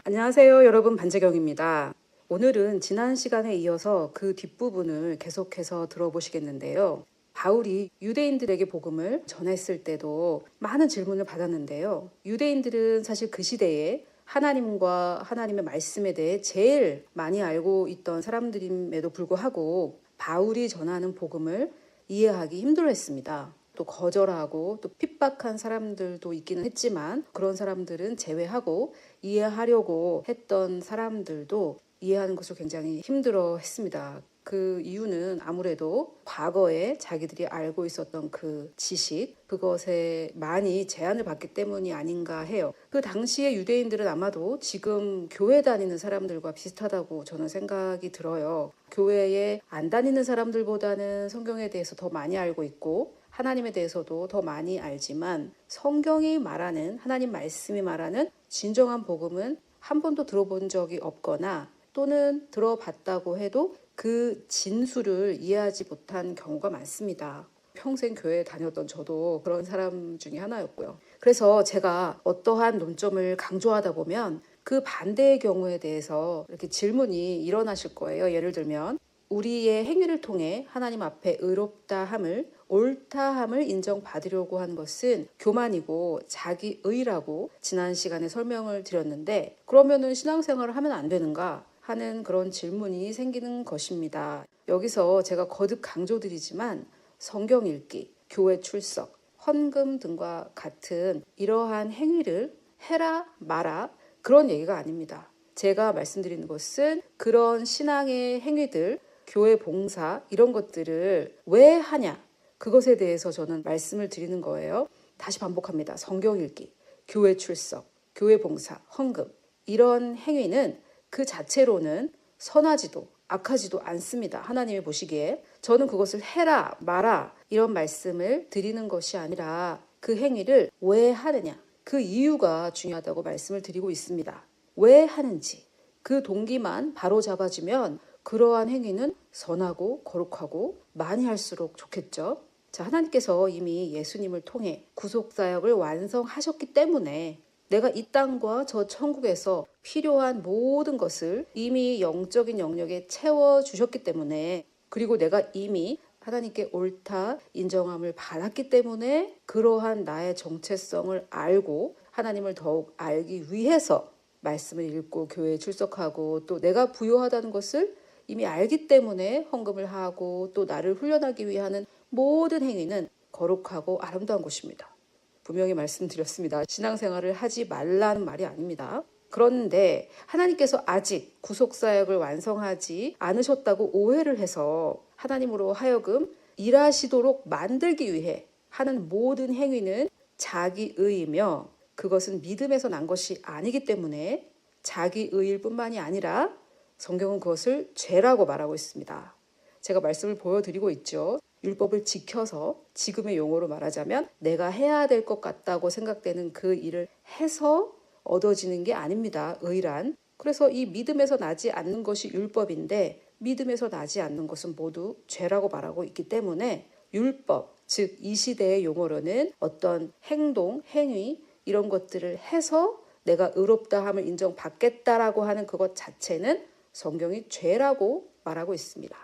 안녕하세요, 여러분. 반재경입니다. 오늘은 지난 시간에 이어서 그 뒷부분을 계속해서 들어보시겠는데요. 바울이 유대인들에게 복음을 전했을 때도 많은 질문을 받았는데요. 유대인들은 사실 그 시대에 하나님과 하나님의 말씀에 대해 제일 많이 알고 있던 사람들임에도 불구하고 바울이 전하는 복음을 이해하기 힘들어했습니다. 또 거절하고 또 핍박한 사람들도 있기는 했지만 그런 사람들은 제외하고 이해하려고 했던 사람들도 이해하는 것을 굉장히 힘들어 했습니다. 그 이유는 아무래도 과거에 자기들이 알고 있었던 그 지식, 그것에 많이 제한을 받기 때문이 아닌가 해요. 그 당시에 유대인들은 아마도 지금 교회 다니는 사람들과 비슷하다고 저는 생각이 들어요. 교회에 안 다니는 사람들보다는 성경에 대해서 더 많이 알고 있고 하나님에 대해서도 더 많이 알지만 성경이 말하는, 하나님 말씀이 말하는 진정한 복음은 한 번도 들어본 적이 없거나 또는 들어봤다고 해도 그 진수를 이해하지 못한 경우가 많습니다. 평생 교회에 다녔던 저도 그런 사람 중에 하나였고요. 그래서 제가 어떠한 논점을 강조하다 보면 그 반대의 경우에 대해서 이렇게 질문이 일어나실 거예요. 예를 들면 우리의 행위를 통해 하나님 앞에 의롭다함을, 옳다함을 인정받으려고 하는 것은 교만이고 자기의라고 지난 시간에 설명을 드렸는데 그러면은 신앙생활을 하면 안 되는가 하는 그런 질문이 생기는 것입니다. 여기서 제가 거듭 강조드리지만 성경 읽기, 교회 출석, 헌금 등과 같은 이러한 행위를 해라 마라 그런 얘기가 아닙니다. 제가 말씀드리는 것은 그런 신앙의 행위들, 교회 봉사 이런 것들을 왜 하냐 그것에 대해서 저는 말씀을 드리는 거예요. 다시 반복합니다. 성경 읽기, 교회 출석, 교회 봉사, 헌금 이런 행위는 그 자체로는 선하지도 악하지도 않습니다. 하나님이 보시기에 저는 그것을 해라 마라 이런 말씀을 드리는 것이 아니라 그 행위를 왜 하느냐 그 이유가 중요하다고 말씀을 드리고 있습니다. 왜 하는지 그 동기만 바로 잡아주면 그러한 행위는 선하고 거룩하고 많이 할수록 좋겠죠. 자, 하나님께서 이미 예수님을 통해 구속사역을 완성하셨기 때문에 내가 이 땅과 저 천국에서 필요한 모든 것을 이미 영적인 영역에 채워주셨기 때문에 그리고 내가 이미 하나님께 옳다 인정함을 받았기 때문에 그러한 나의 정체성을 알고 하나님을 더욱 알기 위해서 말씀을 읽고 교회에 출석하고 또 내가 부요하다는 것을 이미 알기 때문에 헌금을 하고 또 나를 훈련하기 위한 모든 행위는 거룩하고 아름다운 것입니다. 분명히 말씀드렸습니다. 신앙생활을 하지 말라는 말이 아닙니다. 그런데 하나님께서 아직 구속사역을 완성하지 않으셨다고 오해를 해서 하나님으로 하여금 일하시도록 만들기 위해 하는 모든 행위는 자기의이며 그것은 믿음에서 난 것이 아니기 때문에 자기의일 뿐만이 아니라 성경은 그것을 죄라고 말하고 있습니다. 제가 말씀을 보여드리고 있죠. 율법을 지켜서 지금의 용어로 말하자면 내가 해야 될 것 같다고 생각되는 그 일을 해서 얻어지는 게 아닙니다. 의란. 그래서 이 믿음에서 나지 않는 것이 율법인데 믿음에서 나지 않는 것은 모두 죄라고 말하고 있기 때문에 율법, 즉 이 시대의 용어로는 어떤 행동, 행위 이런 것들을 해서 내가 의롭다함을 인정받겠다라고 하는 그것 자체는 성경이 죄라고 말하고 있습니다.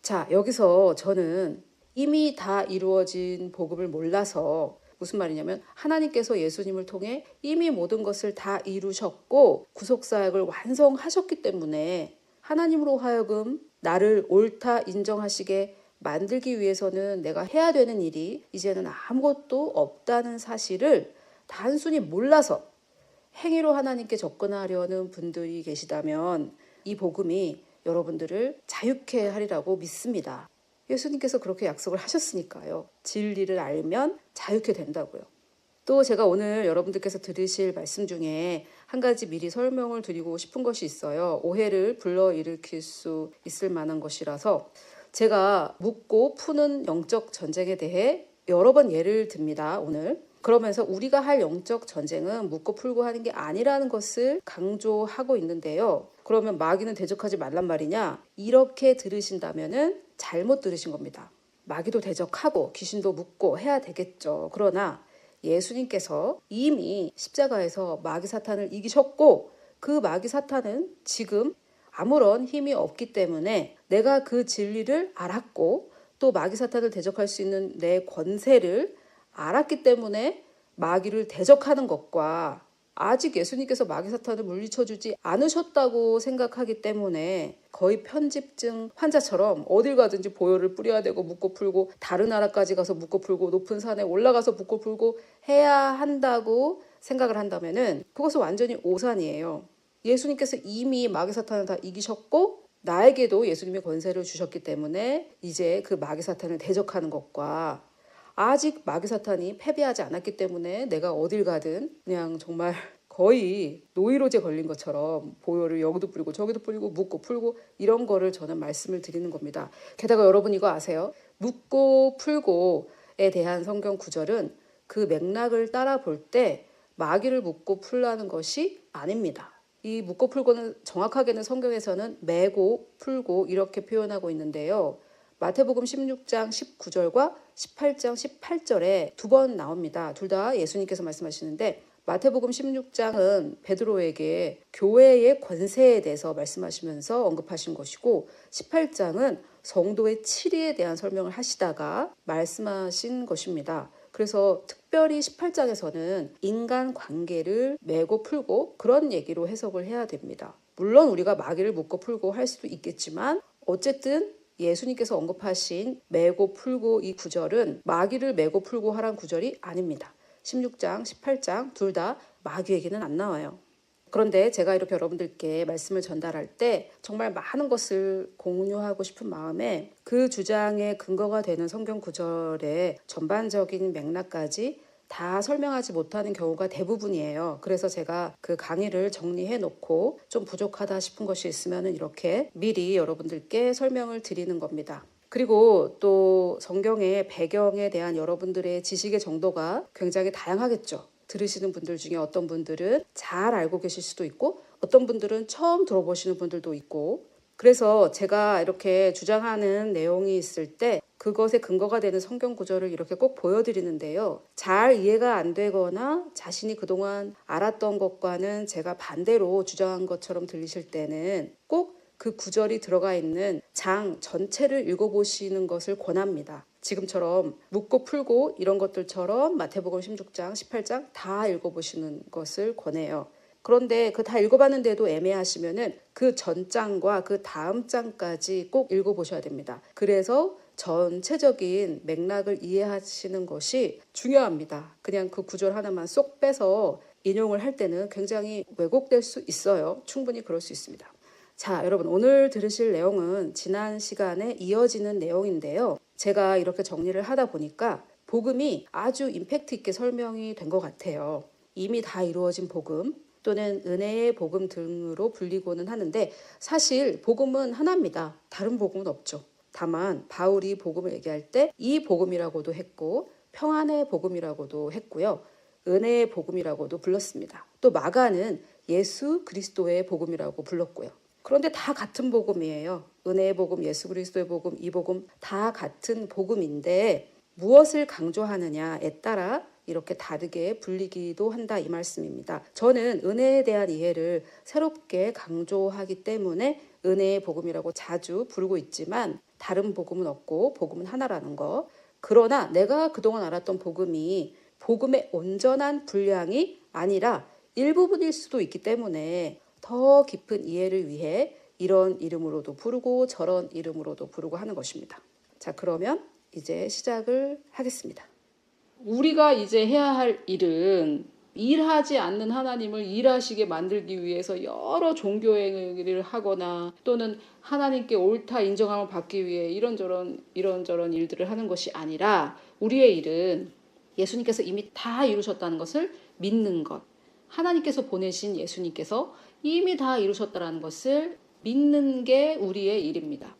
자, 여기서 저는 이미 다 이루어진 복음을 몰라서 무슨 말이냐면 하나님께서 예수님을 통해 이미 모든 것을 다 이루셨고 구속사역을 완성하셨기 때문에 하나님으로 하여금 나를 옳다 인정하시게 만들기 위해서는 내가 해야 되는 일이 이제는 아무것도 없다는 사실을 단순히 몰라서 행위로 하나님께 접근하려는 분들이 계시다면 이 복음이 여러분들을 자유케 하리라고 믿습니다. 예수님께서 그렇게 약속을 하셨으니까요. 진리를 알면 자유케 된다고요. 또 제가 오늘 여러분들께서 들으실 말씀 중에 한 가지 미리 설명을 드리고 싶은 것이 있어요. 오해를 불러일으킬 수 있을 만한 것이라서 제가 묻고 푸는 영적 전쟁에 대해 여러 번 예를 듭니다. 오늘. 그러면서 우리가 할 영적 전쟁은 묻고 풀고 하는 게 아니라는 것을 강조하고 있는데요. 그러면 마귀는 대적하지 말란 말이냐? 이렇게 들으신다면은 잘못 들으신 겁니다. 마귀도 대적하고 귀신도 묻고 해야 되겠죠. 그러나 예수님께서 이미 십자가에서 마귀 사탄을 이기셨고 그 마귀 사탄은 지금 아무런 힘이 없기 때문에 내가 그 진리를 알았고 또 마귀 사탄을 대적할 수 있는 내 권세를 알았기 때문에 마귀를 대적하는 것과 아직 예수님께서 마귀 사탄을 물리쳐주지 않으셨다고 생각하기 때문에 거의 편집증 환자처럼 어딜 가든지 보혈을 뿌려야 되고 묻고 풀고 다른 나라까지 가서 묻고 풀고 높은 산에 올라가서 묻고 풀고 해야 한다고 생각을 한다면은 그것은 완전히 오산이에요. 예수님께서 이미 마귀 사탄을 다 이기셨고 나에게도 예수님의 권세를 주셨기 때문에 이제 그 마귀 사탄을 대적하는 것과 아직 마귀 사탄이 패배하지 않았기 때문에 내가 어딜 가든 그냥 정말 거의 노이로제 걸린 것처럼 보혈을 여기도 뿌리고 저기도 뿌리고 묻고 풀고 이런 거를 저는 말씀을 드리는 겁니다. 게다가 여러분 이거 아세요? 묻고 풀고에 대한 성경 구절은 그 맥락을 따라 볼 때 마귀를 묻고 풀라는 것이 아닙니다. 이 묻고 풀고는 정확하게는 성경에서는 매고 풀고 이렇게 표현하고 있는데요. 마태복음 16장 19절과 18장 18절에 두 번 나옵니다. 둘 다 예수님께서 말씀하시는데 마태복음 16장은 베드로에게 교회의 권세에 대해서 말씀하시면서 언급하신 것이고 18장은 성도의 치리에 대한 설명을 하시다가 말씀하신 것입니다. 그래서 특별히 18장에서는 인간 관계를 매고 풀고 그런 얘기로 해석을 해야 됩니다. 물론 우리가 마귀를 묶고 풀고 할 수도 있겠지만 어쨌든 예수님께서 언급하신 매고 풀고 이 구절은 마귀를 매고 풀고 하란 구절이 아닙니다. 16장, 18장 둘 다 마귀 얘기는 안 나와요. 그런데 제가 이렇게 여러분들께 말씀을 전달할 때 정말 많은 것을 공유하고 싶은 마음에 그 주장의 근거가 되는 성경 구절의 전반적인 맥락까지 다 설명하지 못하는 경우가 대부분이에요. 그래서 제가 그 강의를 정리해 놓고 좀 부족하다 싶은 것이 있으면 이렇게 미리 여러분들께 설명을 드리는 겁니다. 그리고 또 성경의 배경에 대한 여러분들의 지식의 정도가 굉장히 다양하겠죠. 들으시는 분들 중에 어떤 분들은 잘 알고 계실 수도 있고 어떤 분들은 처음 들어보시는 분들도 있고 그래서 제가 이렇게 주장하는 내용이 있을 때 그것에 근거가 되는 성경 구절을 이렇게 꼭 보여드리는데요. 잘 이해가 안 되거나 자신이 그동안 알았던 것과는 제가 반대로 주장한 것처럼 들리실 때는 꼭 그 구절이 들어가 있는 장 전체를 읽어보시는 것을 권합니다. 지금처럼 묻고 풀고 이런 것들처럼 마태복음 16장, 18장 다 읽어보시는 것을 권해요. 그런데 그 다 읽어봤는데도 애매하시면은 그 전장과 그 다음 장까지 꼭 읽어보셔야 됩니다. 그래서 전체적인 맥락을 이해하시는 것이 중요합니다. 그냥 그 구절 하나만 쏙 빼서 인용을 할 때는 굉장히 왜곡될 수 있어요. 충분히 그럴 수 있습니다. 자, 여러분 오늘 들으실 내용은 지난 시간에 이어지는 내용인데요. 제가 이렇게 정리를 하다 보니까 복음이 아주 임팩트 있게 설명이 된 것 같아요. 이미 다 이루어진 복음 또는 은혜의 복음 등으로 불리고는 하는데 사실 복음은 하나입니다. 다른 복음은 없죠. 다만 바울이 복음을 얘기할 때 이 복음이라고도 했고 평안의 복음이라고도 했고요. 은혜의 복음이라고도 불렀습니다. 또 마가는 예수 그리스도의 복음이라고 불렀고요. 그런데 다 같은 복음이에요. 은혜의 복음, 예수 그리스도의 복음, 이 복음 다 같은 복음인데 무엇을 강조하느냐에 따라 이렇게 다르게 불리기도 한다 이 말씀입니다. 저는 은혜에 대한 이해를 새롭게 강조하기 때문에 은혜의 복음이라고 자주 부르고 있지만 다른 복음은 없고 복음은 하나라는 거. 그러나 내가 그동안 알았던 복음이 복음의 온전한 분량이 아니라 일부분일 수도 있기 때문에 더 깊은 이해를 위해 이런 이름으로도 부르고 저런 이름으로도 부르고 하는 것입니다. 자, 그러면 이제 시작을 하겠습니다. 우리가 이제 해야 할 일은 일하지 않는 하나님을 일하시게 만들기 위해서 여러 종교행위를 하거나 또는 하나님께 옳다 인정함을 받기 위해 이런저런 일들을 하는 것이 아니라 우리의 일은 예수님께서 이미 다 이루셨다는 것을 믿는 것. 하나님께서 보내신 예수님께서 이미 다 이루셨다는 것을 믿는 게 우리의 일입니다.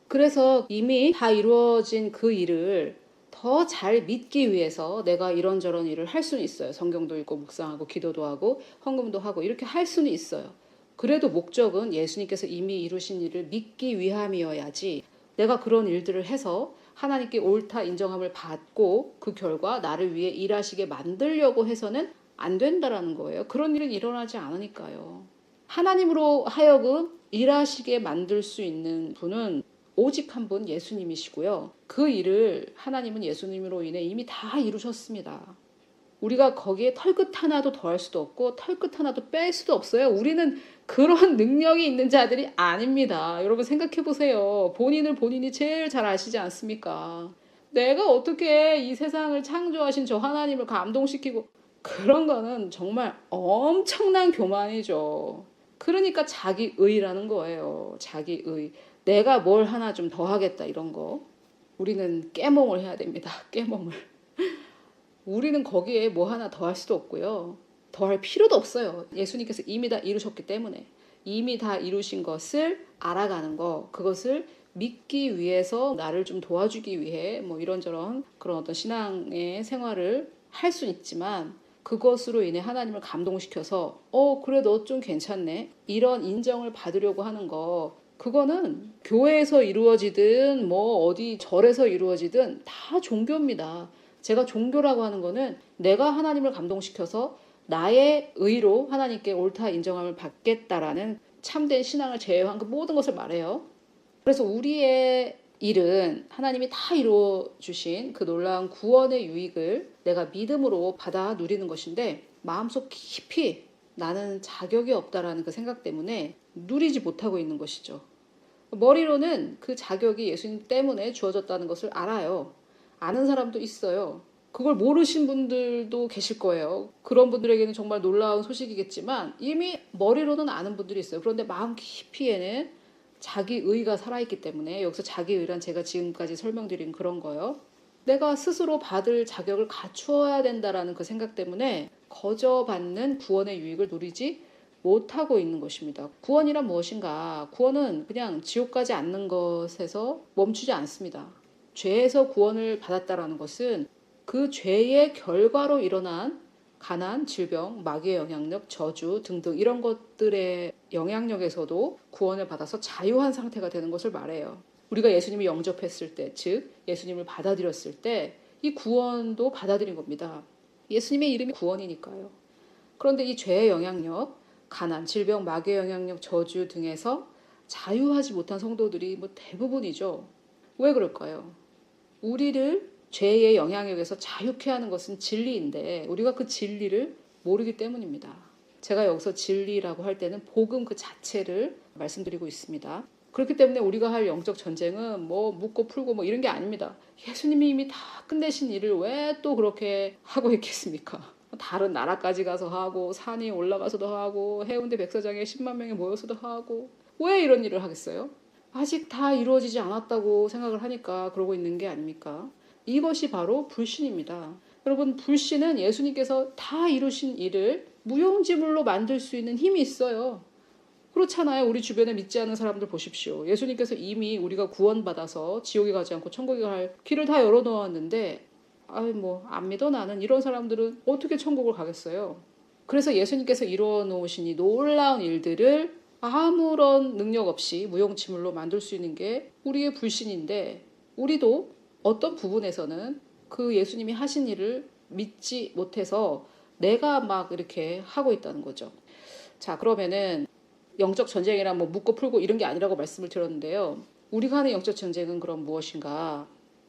그래서 이미 다 이루어진 그 일을 더 잘 믿기 위해서 내가 이런저런 일을 할 수는 있어요. 성경도 읽고 묵상하고 기도도 하고 헌금도 하고 이렇게 할 수는 있어요. 그래도 목적은 예수님께서 이미 이루신 일을 믿기 위함이어야지 내가 그런 일들을 해서 하나님께 옳다 인정함을 받고 그 결과 나를 위해 일하시게 만들려고 해서는 안 된다라는 거예요. 그런 일은 일어나지 않으니까요. 하나님으로 하여금 일하시게 만들 수 있는 분은 오직 한 분 예수님이시고요. 그 일을 하나님은 예수님으로 인해 이미 다 이루셨습니다. 우리가 거기에 털끝 하나도 더할 수도 없고 털끝 하나도 뺄 수도 없어요. 우리는 그런 능력이 있는 자들이 아닙니다. 여러분 생각해 보세요. 본인을 본인이 제일 잘 아시지 않습니까? 내가 어떻게 이 세상을 창조하신 저 하나님을 감동시키고, 그런 거는 정말 엄청난 교만이죠. 그러니까 자기의라는 거예요. 자기의. 내가 뭘 하나 좀 더 하겠다 이런 거. 우리는 깨몽을 해야 됩니다. 깨몽을. 우리는 거기에 뭐 하나 더 할 수도 없고요. 더 할 필요도 없어요. 예수님께서 이미 다 이루셨기 때문에. 이미 다 이루신 것을 알아가는 거, 그것을 믿기 위해서 나를 좀 도와주기 위해 뭐 이런저런 그런 어떤 신앙의 생활을 할 수 있지만, 그것으로 인해 하나님을 감동시켜서 그래 너 좀 괜찮네 이런 인정을 받으려고 하는 거, 그거는 교회에서 이루어지든 뭐 어디 절에서 이루어지든 다 종교입니다. 제가 종교라고 하는 거는 내가 하나님을 감동시켜서 나의 의로 하나님께 옳다 인정함을 받겠다라는 참된 신앙을 제외한 그 모든 것을 말해요. 그래서 우리의 일은 하나님이 다 이루어 주신 그 놀라운 구원의 유익을 내가 믿음으로 받아 누리는 것인데, 마음속 깊이 나는 자격이 없다라는 그 생각 때문에 누리지 못하고 있는 것이죠. 머리로는 그 자격이 예수님 때문에 주어졌다는 것을 알아요. 아는 사람도 있어요. 그걸 모르신 분들도 계실 거예요. 그런 분들에게는 정말 놀라운 소식이겠지만 이미 머리로는 아는 분들이 있어요. 그런데 마음 깊이에는 자기의가 살아있기 때문에, 여기서 자기의란 제가 지금까지 설명드린 그런 거요. 내가 스스로 받을 자격을 갖추어야 된다라는 그 생각 때문에 거저 받는 구원의 유익을 누리지 못하고 있는 것입니다. 구원이란 무엇인가? 구원은 그냥 지옥 가지 않는 것에서 멈추지 않습니다. 죄에서 구원을 받았다라는 것은 그 죄의 결과로 일어난 가난, 질병, 마귀의 영향력, 저주 등등 이런 것들의 영향력에서도 구원을 받아서 자유한 상태가 되는 것을 말해요. 우리가 예수님을 영접했을 때, 즉 예수님을 받아들였을 때 이 구원도 받아들인 겁니다. 예수님의 이름이 구원이니까요. 그런데 이 죄의 영향력, 가난, 질병, 마귀의 영향력, 저주 등에서 자유하지 못한 성도들이 뭐 대부분이죠. 왜 그럴까요? 우리를 죄의 영향력에서 자유케 하는 것은 진리인데 우리가 그 진리를 모르기 때문입니다. 제가 여기서 진리라고 할 때는 복음 그 자체를 말씀드리고 있습니다. 그렇기 때문에 우리가 할 영적 전쟁은 뭐 묻고 풀고 뭐 이런 게 아닙니다. 예수님이 이미 다 끝내신 일을 왜 또 그렇게 하고 있겠습니까? 다른 나라까지 가서 하고 산이 올라가서도 하고 해운대 백사장에 10만 명이 모여서도 하고, 왜 이런 일을 하겠어요? 아직 다 이루어지지 않았다고 생각을 하니까 그러고 있는 게 아닙니까? 이것이 바로 불신입니다. 여러분, 불신은 예수님께서 다 이루신 일을 무용지물로 만들 수 있는 힘이 있어요. 그렇잖아요. 우리 주변에 믿지 않는 사람들 보십시오. 예수님께서 이미 우리가 구원받아서 지옥에 가지 않고 천국에 갈 길을 다 열어놓았는데 안 믿어 나는, 이런 사람들은 어떻게 천국을 가겠어요? 그래서 예수님께서 이루어 놓으신 이 놀라운 일들을 아무런 능력 없이 무용지물로 만들 수 있는 게 우리의 불신인데, 우리도 어떤 부분에서는 그 예수님이 하신 일을 믿지 못해서 내가 막 이렇게 하고 있다는 거죠. 자, 그러면은 영적 전쟁이란 뭐 묻고 풀고 이런 게 아니라고 말씀을 드렸는데요. 우리가 하는 영적 전쟁은 그럼 무엇인가?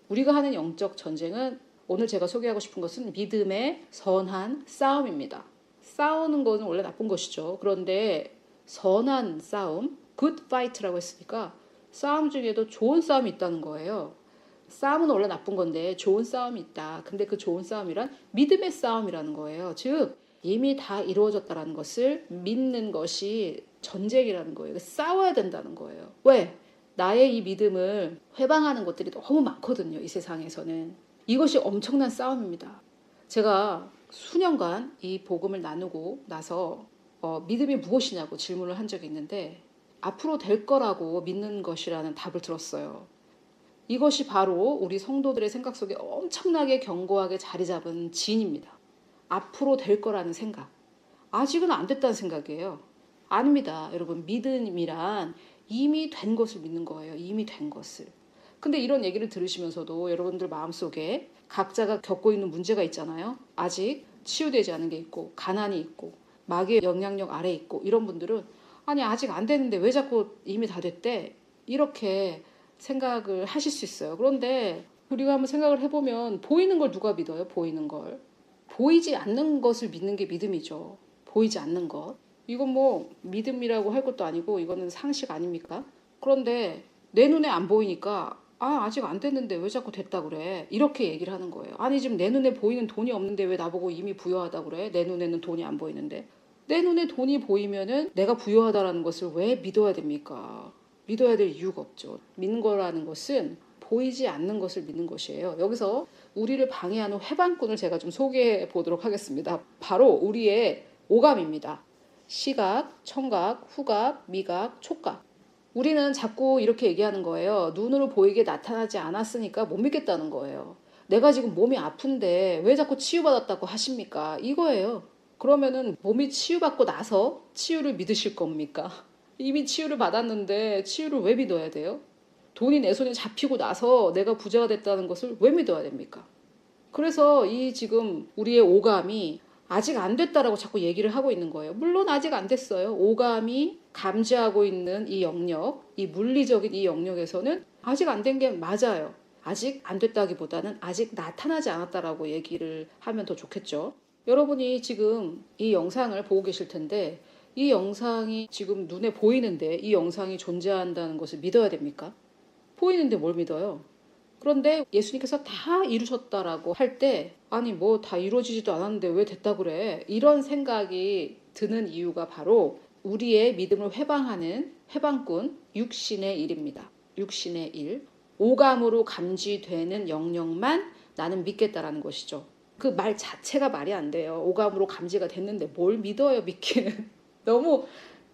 우리가 하는 영적 전쟁은 오늘 제가 소개하고 싶은 것은 믿음의 선한 싸움입니다. 싸우는 것은 원래 나쁜 것이죠. 그런데 선한 싸움, good fight라고 했으니까 싸움 중에도 좋은 싸움이 있다는 거예요. 싸움은 원래 나쁜 건데 좋은 싸움이 있다. 근데 그 좋은 싸움이란 믿음의 싸움이라는 거예요. 즉 이미 다 이루어졌다는 것을 믿는 것이 전쟁이라는 거예요. 싸워야 된다는 거예요. 왜? 나의 이 믿음을 회방하는 것들이 너무 많거든요. 이 세상에서는. 이것이 엄청난 싸움입니다. 제가 수년간 이 복음을 나누고 나서 믿음이 무엇이냐고 질문을 한 적이 있는데, 앞으로 될 거라고 믿는 것이라는 답을 들었어요. 이것이 바로 우리 성도들의 생각 속에 엄청나게 견고하게 자리 잡은 진입니다. 앞으로 될 거라는 생각. 아직은 안 됐다는 생각이에요. 아닙니다. 여러분, 믿음이란 이미 된 것을 믿는 거예요. 이미 된 것을. 근데 이런 얘기를 들으시면서도 여러분들 마음속에 각자가 겪고 있는 문제가 있잖아요. 아직 치유되지 않은 게 있고, 가난이 있고, 마귀의 영향력 아래 있고, 이런 분들은 아니 아직 안 되는데 왜 자꾸 이미 다 됐대? 이렇게 생각을 하실 수 있어요. 그런데 우리가 한번 생각을 해보면 보이는 걸 누가 믿어요? 보이는 걸. 보이지 않는 것을 믿는 게 믿음이죠. 보이지 않는 것. 이건 뭐 믿음이라고 할 것도 아니고 이거는 상식 아닙니까? 그런데 내 눈에 안 보이니까 아직 안 됐는데 왜 자꾸 됐다 그래? 이렇게 얘기를 하는 거예요. 아니 지금 내 눈에 보이는 돈이 없는데 왜 나보고 이미 부유하다 그래? 내 눈에는 돈이 안 보이는데. 내 눈에 돈이 보이면은 내가 부유하다라는 것을 왜 믿어야 됩니까? 믿어야 될 이유가 없죠. 믿는 거라는 것은 보이지 않는 것을 믿는 것이에요. 여기서 우리를 방해하는 해방꾼을 제가 좀 소개해 보도록 하겠습니다. 바로 우리의 오감입니다. 시각, 청각, 후각, 미각, 촉각. 우리는 자꾸 이렇게 얘기하는 거예요. 눈으로 보이게 나타나지 않았으니까 못 믿겠다는 거예요. 내가 지금 몸이 아픈데 왜 자꾸 치유받았다고 하십니까? 이거예요. 그러면은 몸이 치유받고 나서 치유를 믿으실 겁니까? 이미 치유를 받았는데 치유를 왜 믿어야 돼요? 돈이 내 손에 잡히고 나서 내가 부자가 됐다는 것을 왜 믿어야 됩니까? 그래서 이 지금 우리의 오감이 아직 안 됐다라고 자꾸 얘기를 하고 있는 거예요. 물론 아직 안 됐어요. 오감이 감지하고 있는 이 영역, 이 물리적인 이 영역에서는 아직 안 된 게 맞아요. 아직 안 됐다기보다는 아직 나타나지 않았다라고 얘기를 하면 더 좋겠죠. 여러분이 지금 이 영상을 보고 계실 텐데 이 영상이 지금 눈에 보이는데 이 영상이 존재한다는 것을 믿어야 됩니까? 보이는데 뭘 믿어요? 그런데 예수님께서 다 이루셨다라고 할 때 아니 뭐 다 이루어지지도 않았는데 왜 됐다 그래? 이런 생각이 드는 이유가 바로 우리의 믿음을 회방하는 회방꾼 육신의 일입니다. 육신의 일. 오감으로 감지되는 영역만 나는 믿겠다라는 것이죠. 그 말 자체가 말이 안 돼요. 오감으로 감지가 됐는데 뭘 믿어요, 믿기는. 너무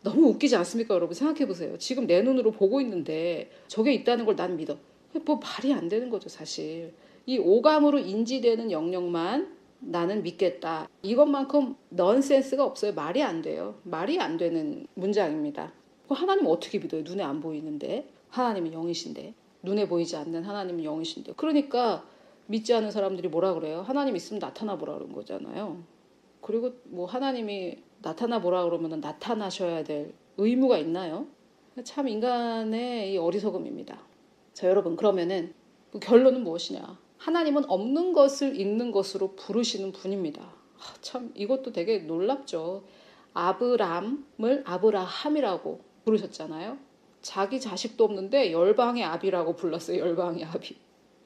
웃기지 않습니까, 여러분? 생각해 보세요. 지금 내 눈으로 보고 있는데 저게 있다는 걸 난 믿어. 뭐 말이 안 되는 거죠, 사실. 이 오감으로 인지되는 영역만 나는 믿겠다. 이것만큼 넌센스가 없어요. 말이 안 돼요. 말이 안 되는 문장입니다. 하나님 어떻게 믿어요? 눈에 안 보이는데. 하나님은 영이신데. 눈에 보이지 않는 하나님은 영이신데. 그러니까 믿지 않는 사람들이 뭐라 그래요? 하나님 있으면 나타나 보라 그런 거잖아요. 그리고 뭐 하나님이 나타나 보라 그러면 나타나셔야 될 의무가 있나요? 참 인간의 이 어리석음입니다. 자, 여러분, 그러면은 결론은 무엇이냐? 하나님은 없는 것을 있는 것으로 부르시는 분입니다. 참 이것도 되게 놀랍죠. 아브람을 아브라함이라고 부르셨잖아요. 자기 자식도 없는데 열방의 아비라고 불렀어요. 열방의 아비.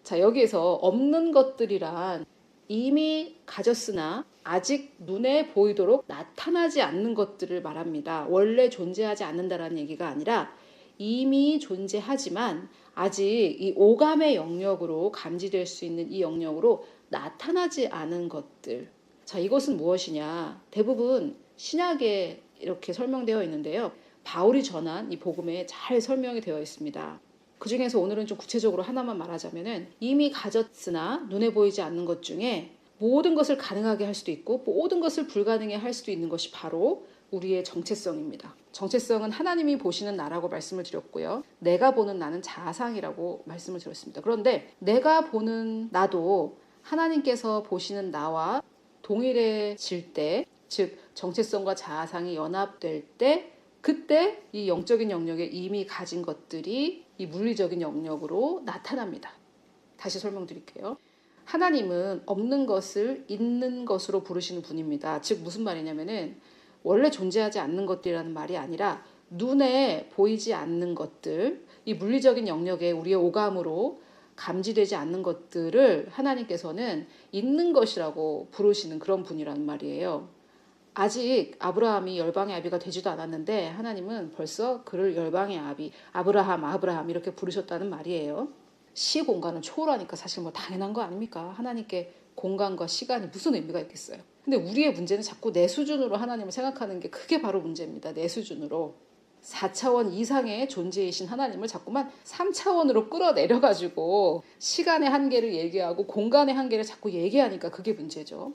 자, 여기에서 없는 것들이란 이미 가졌으나 아직 눈에 보이도록 나타나지 않는 것들을 말합니다. 원래 존재하지 않는다라는 얘기가 아니라 이미 존재하지만 아직 이 오감의 영역으로 감지될 수 있는 이 영역으로 나타나지 않은 것들. 자, 이것은 무엇이냐? 대부분 신약에 이렇게 설명되어 있는데요. 바울이 전한 이 복음에 잘 설명이 되어 있습니다. 그 중에서 오늘은 좀 구체적으로 하나만 말하자면은 이미 가졌으나 눈에 보이지 않는 것 중에 모든 것을 가능하게 할 수도 있고 모든 것을 불가능해 할 수도 있는 것이 바로 우리의 정체성입니다. 정체성은 하나님이 보시는 나라고 말씀을 드렸고요. 내가 보는 나는 자아상이라고 말씀을 드렸습니다. 그런데 내가 보는 나도 하나님께서 보시는 나와 동일해질 때, 즉 정체성과 자아상이 연합될 때 그때 이 영적인 영역에 이미 가진 것들이 이 물리적인 영역으로 나타납니다. 다시 설명드릴게요. 하나님은 없는 것을 있는 것으로 부르시는 분입니다. 즉 무슨 말이냐면은 원래 존재하지 않는 것들이라는 말이 아니라 눈에 보이지 않는 것들, 이 물리적인 영역에 우리의 오감으로 감지되지 않는 것들을 하나님께서는 있는 것이라고 부르시는 그런 분이라는 말이에요. 아직 아브라함이 열방의 아비가 되지도 않았는데 하나님은 벌써 그를 열방의 아비, 아브라함 이렇게 부르셨다는 말이에요. 시 공간은 초월하니까 사실 뭐 당연한 거 아닙니까? 하나님께 공간과 시간이 무슨 의미가 있겠어요? 근데 우리의 문제는 자꾸 내 수준으로 하나님을 생각하는 게 그게 바로 문제입니다. 내 수준으로. 4차원 이상의 존재이신 하나님을 자꾸만 3차원으로 끌어내려가지고 시간의 한계를 얘기하고 공간의 한계를 자꾸 얘기하니까 그게 문제죠.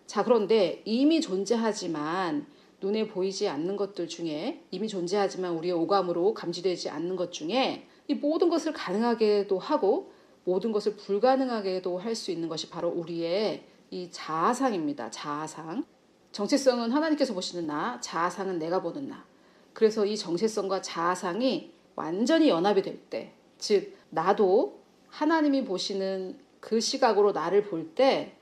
자, 그런데 이미 존재하지만 눈에 보이지 않는 것들 중에 이미 존재하지만 우리의 오감으로 감지되지 않는 것 중에 이 모든 것을 가능하게도 하고 모든 것을 불가능하게도 할 수 있는 것이 바로 우리의 이 자아상입니다. 자아상. 정체성은 하나님께서 보시는 나, 자아상은 내가 보는 나. 그래서 이 정체성과 자아상이 완전히 연합이 될 때, 즉 나도 하나님이 보시는 그 시각으로 나를 볼 때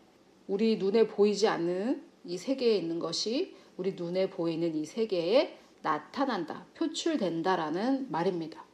우리 눈에 보이지 않는 이 세계에 있는 것이 우리 눈에 보이는 이 세계에 나타난다, 표출된다라는 말입니다.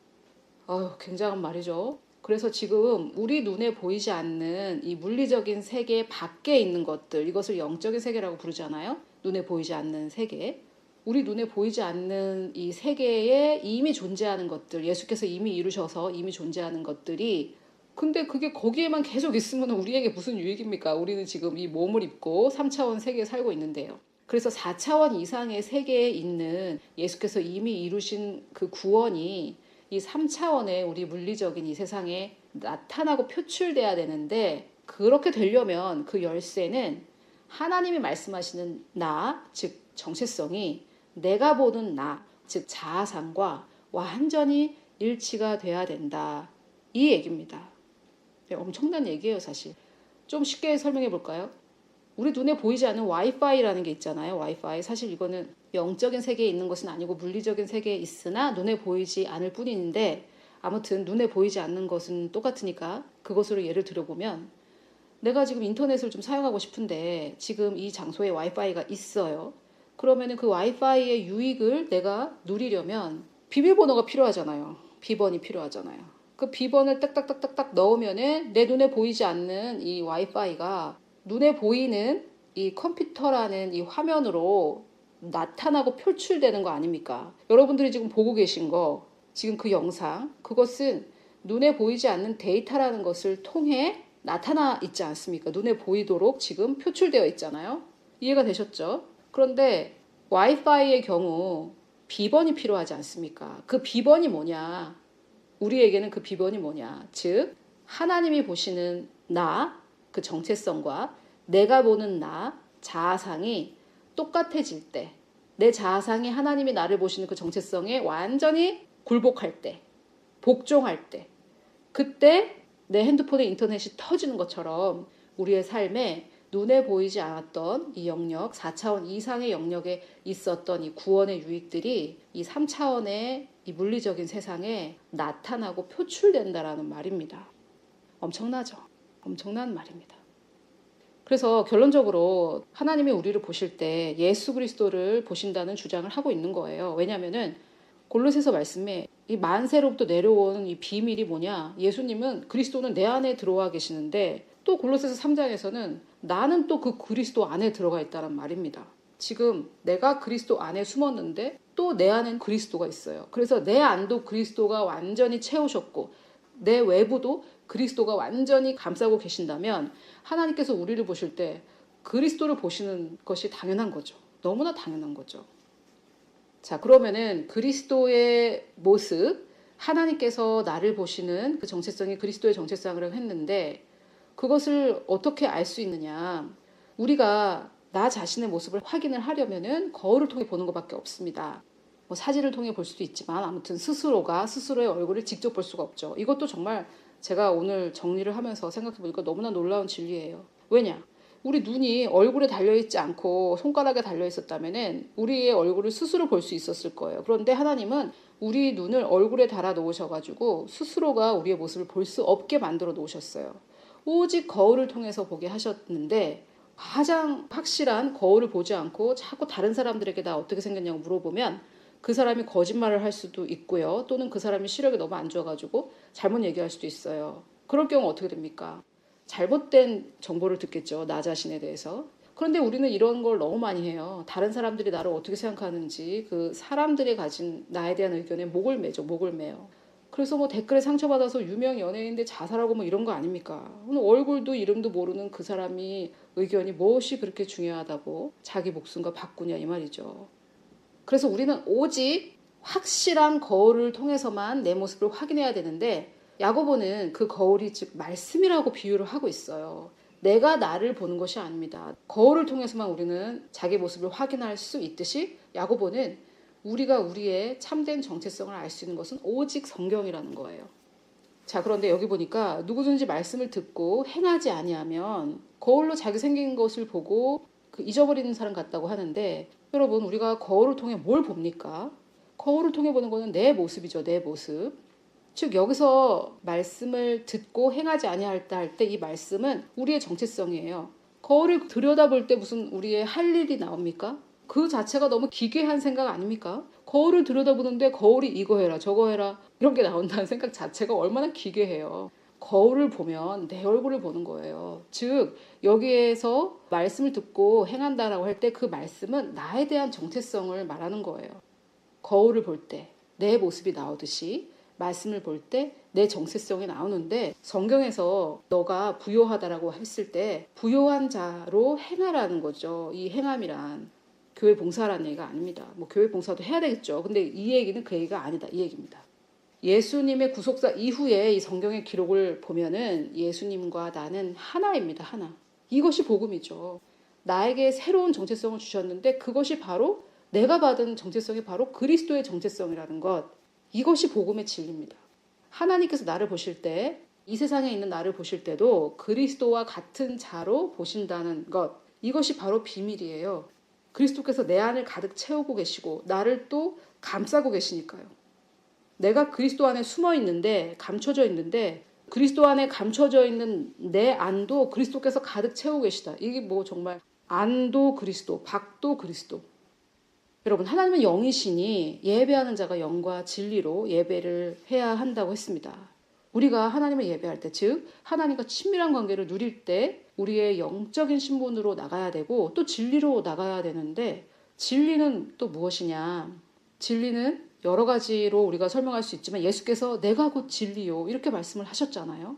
굉장한 말이죠. 그래서 지금 우리 눈에 보이지 않는 이 물리적인 세계 밖에 있는 것들, 이것을 영적인 세계라고 부르잖아요. 눈에 보이지 않는 세계. 우리 눈에 보이지 않는 이 세계에 이미 존재하는 것들, 예수께서 이미 이루셔서 이미 존재하는 것들이, 근데 그게 거기에만 계속 있으면 우리에게 무슨 유익입니까? 우리는 지금 이 몸을 입고 3차원 세계에 살고 있는데요. 그래서 4차원 이상의 세계에 있는 예수께서 이미 이루신 그 구원이 이 3차원의 우리 물리적인 이 세상에 나타나고 표출돼야 되는데, 그렇게 되려면 그 열쇠는 하나님이 말씀하시는 나, 즉 정체성이 내가 보는 나, 즉 자아상과 완전히 일치가 돼야 된다. 이 얘기입니다. 엄청난 얘기예요, 사실. 좀 쉽게 설명해 볼까요? 우리 눈에 보이지 않는 와이파이라는 게 있잖아요. 와이파이. 사실 이거는 영적인 세계에 있는 것은 아니고 물리적인 세계에 있으나 눈에 보이지 않을 뿐인데, 아무튼 눈에 보이지 않는 것은 똑같으니까 그것으로 예를 들어보면, 내가 지금 인터넷을 좀 사용하고 싶은데 지금 이 장소에 와이파이가 있어요. 그러면 그 와이파이의 유익을 내가 누리려면 비밀번호가 필요하잖아요. 비번이 필요하잖아요. 그 비번을 딱딱딱딱딱 넣으면은 내 눈에 보이지 않는 이 와이파이가 눈에 보이는 이 컴퓨터라는 이 화면으로 나타나고 표출되는 거 아닙니까? 여러분들이 지금 보고 계신 거, 지금 그 영상, 그것은 눈에 보이지 않는 데이터라는 것을 통해 나타나 있지 않습니까? 눈에 보이도록 지금 표출되어 있잖아요. 이해가 되셨죠? 그런데 와이파이의 경우 비번이 필요하지 않습니까? 그 비번이 뭐냐? 우리에게는 그 비번이 뭐냐? 즉 하나님이 보시는 나, 그 정체성과 내가 보는 나, 자아상이 똑같아질 때, 내 자아상이 하나님이 나를 보시는 그 정체성에 완전히 굴복할 때, 복종할 때, 그때 내 핸드폰에 인터넷이 터지는 것처럼 우리의 삶에 눈에 보이지 않았던 이 영역, 4차원 이상의 영역에 있었던 이 구원의 유익들이 이 3차원의 이 물리적인 세상에 나타나고 표출된다라는 말입니다. 엄청나죠? 엄청난 말입니다. 그래서 결론적으로 하나님이 우리를 보실 때 예수 그리스도를 보신다는 주장을 하고 있는 거예요. 왜냐하면은 골로새서 말씀에 이 만세로부터 내려온 이 비밀이 뭐냐? 예수님은, 그리스도는 내 안에 들어와 계시는데, 또 골로새서 3장에서는 나는 또 그 그리스도 안에 들어가 있다는 말입니다. 지금 내가 그리스도 안에 숨었는데 또 내 안엔 그리스도가 있어요. 그래서 내 안도 그리스도가 완전히 채우셨고 내 외부도 그리스도가 완전히 감싸고 계신다면, 하나님께서 우리를 보실 때 그리스도를 보시는 것이 당연한 거죠. 너무나 당연한 거죠. 자, 그러면은 그리스도의 모습, 하나님께서 나를 보시는 그 정체성이 그리스도의 정체성이라고 했는데, 그것을 어떻게 알 수 있느냐? 우리가 나 자신의 모습을 확인을 하려면은 거울을 통해 보는 것밖에 없습니다. 뭐 사진을 통해 볼 수도 있지만, 아무튼 스스로가 스스로의 얼굴을 직접 볼 수가 없죠. 이것도 정말 제가 오늘 정리를 하면서 생각해 보니까 너무나 놀라운 진리예요. 왜냐? 우리 눈이 얼굴에 달려있지 않고 손가락에 달려있었다면은 우리의 얼굴을 스스로 볼 수 있었을 거예요. 그런데 하나님은 우리 눈을 얼굴에 달아 놓으셔가지고 스스로가 우리의 모습을 볼 수 없게 만들어 놓으셨어요. 오직 거울을 통해서 보게 하셨는데, 가장 확실한 거울을 보지 않고 자꾸 다른 사람들에게 나 어떻게 생겼냐고 물어보면 그 사람이 거짓말을 할 수도 있고요. 또는 그 사람이 시력이 너무 안 좋아가지고 잘못 얘기할 수도 있어요. 그럴 경우 어떻게 됩니까? 잘못된 정보를 듣겠죠. 나 자신에 대해서. 그런데 우리는 이런 걸 너무 많이 해요. 다른 사람들이 나를 어떻게 생각하는지 그 사람들이 가진 나에 대한 의견에 목을 매죠. 목을 매요. 그래서 뭐 댓글에 상처받아서 유명 연예인인데 자살하고 뭐 이런 거 아닙니까? 얼굴도 이름도 모르는 그 사람이 의견이 무엇이 그렇게 중요하다고 자기 목숨과 바꾸냐 이 말이죠. 그래서 우리는 오직 확실한 거울을 통해서만 내 모습을 확인해야 되는데, 야고보는 그 거울이 즉 말씀이라고 비유를 하고 있어요. 내가 나를 보는 것이 아닙니다. 거울을 통해서만 우리는 자기 모습을 확인할 수 있듯이, 야고보는 우리가 우리의 참된 정체성을 알 수 있는 것은 오직 성경이라는 거예요. 자, 그런데 여기 보니까 누구든지 말씀을 듣고 행하지 아니하면 거울로 자기 생긴 것을 보고 잊어버리는 사람 같다고 하는데, 여러분, 우리가 거울을 통해 뭘 봅니까? 거울을 통해 보는 거는 내 모습이죠. 내 모습. 즉 여기서 말씀을 듣고 행하지 아니할 때 할 때 이 말씀은 우리의 정체성이에요. 거울을 들여다볼 때 무슨 우리의 할 일이 나옵니까? 그 자체가 너무 기괴한 생각 아닙니까? 거울을 들여다보는데 거울이 이거 해라 저거 해라 이런 게 나온다는 생각 자체가 얼마나 기괴해요. 거울을 보면 내 얼굴을 보는 거예요. 즉 여기에서 말씀을 듣고 행한다라고 할 때 그 말씀은 나에 대한 정체성을 말하는 거예요. 거울을 볼 때 내 모습이 나오듯이 말씀을 볼 때 내 정체성이 나오는데 성경에서 너가 부요하다라고 했을 때 부요한 자로 행하라는 거죠. 이 행함이란 교회 봉사라는 얘기가 아닙니다. 뭐 교회 봉사도 해야 되겠죠. 근데 이 얘기는 그 얘기가 아니다. 이 얘기입니다. 예수님의 구속사 이후에 이 성경의 기록을 보면은 예수님과 나는 하나입니다. 하나. 이것이 복음이죠. 나에게 새로운 정체성을 주셨는데 그것이 바로 내가 받은 정체성이 바로 그리스도의 정체성이라는 것. 이것이 복음의 진리입니다. 하나님께서 나를 보실 때 이 세상에 있는 나를 보실 때도 그리스도와 같은 자로 보신다는 것. 이것이 바로 비밀이에요. 그리스도께서 내 안을 가득 채우고 계시고 나를 또 감싸고 계시니까요. 내가 그리스도 안에 숨어 있는데 감춰져 있는데 그리스도 안에 감춰져 있는 내 안도 그리스도께서 가득 채우고 계시다. 이게 뭐 정말 안도 그리스도, 밖도 그리스도. 여러분 하나님은 영이시니 예배하는 자가 영과 진리로 예배를 해야 한다고 했습니다. 우리가 하나님을 예배할 때, 즉 하나님과 친밀한 관계를 누릴 때 우리의 영적인 신분으로 나가야 되고 또 진리로 나가야 되는데 진리는 또 무엇이냐? 진리는 여러 가지로 우리가 설명할 수 있지만 예수께서 내가 곧 진리요 이렇게 말씀을 하셨잖아요.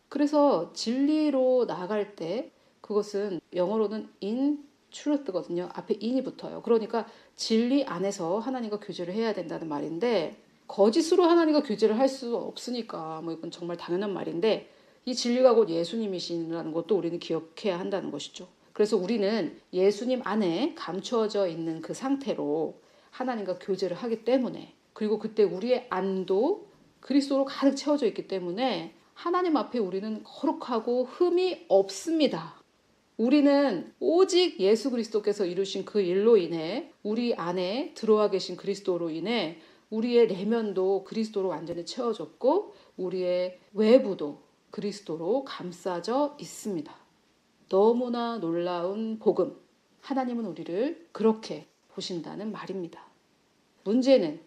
그래서 진리로 나아갈 때 그것은 영어로는 in truth거든요. 앞에 in이 붙어요. 그러니까 진리 안에서 하나님과 교제를 해야 된다는 말인데 거짓으로 하나님과 교제를 할 수 없으니까 뭐 이건 정말 당연한 말인데 이 진리가 곧 예수님이시라는 것도 우리는 기억해야 한다는 것이죠. 그래서 우리는 예수님 안에 감추어져 있는 그 상태로 하나님과 교제를 하기 때문에 그리고 그때 우리의 안도 그리스도로 가득 채워져 있기 때문에 하나님 앞에 우리는 거룩하고 흠이 없습니다. 우리는 오직 예수 그리스도께서 이루신 그 일로 인해 우리 안에 들어와 계신 그리스도로 인해 우리의 내면도 그리스도로 완전히 채워졌고 우리의 외부도 그리스도로 감싸져 있습니다. 너무나 놀라운 복음. 하나님은 우리를 그렇게 보신다는 말입니다. 문제는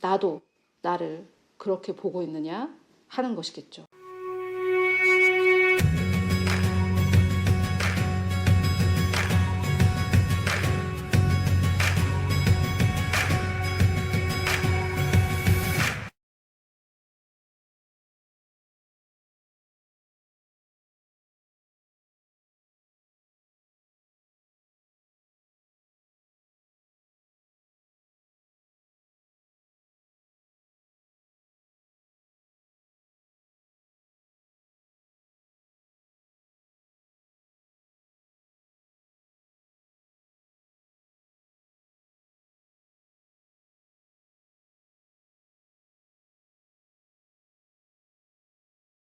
나도 나를 그렇게 보고 있느냐 하는 것이겠죠.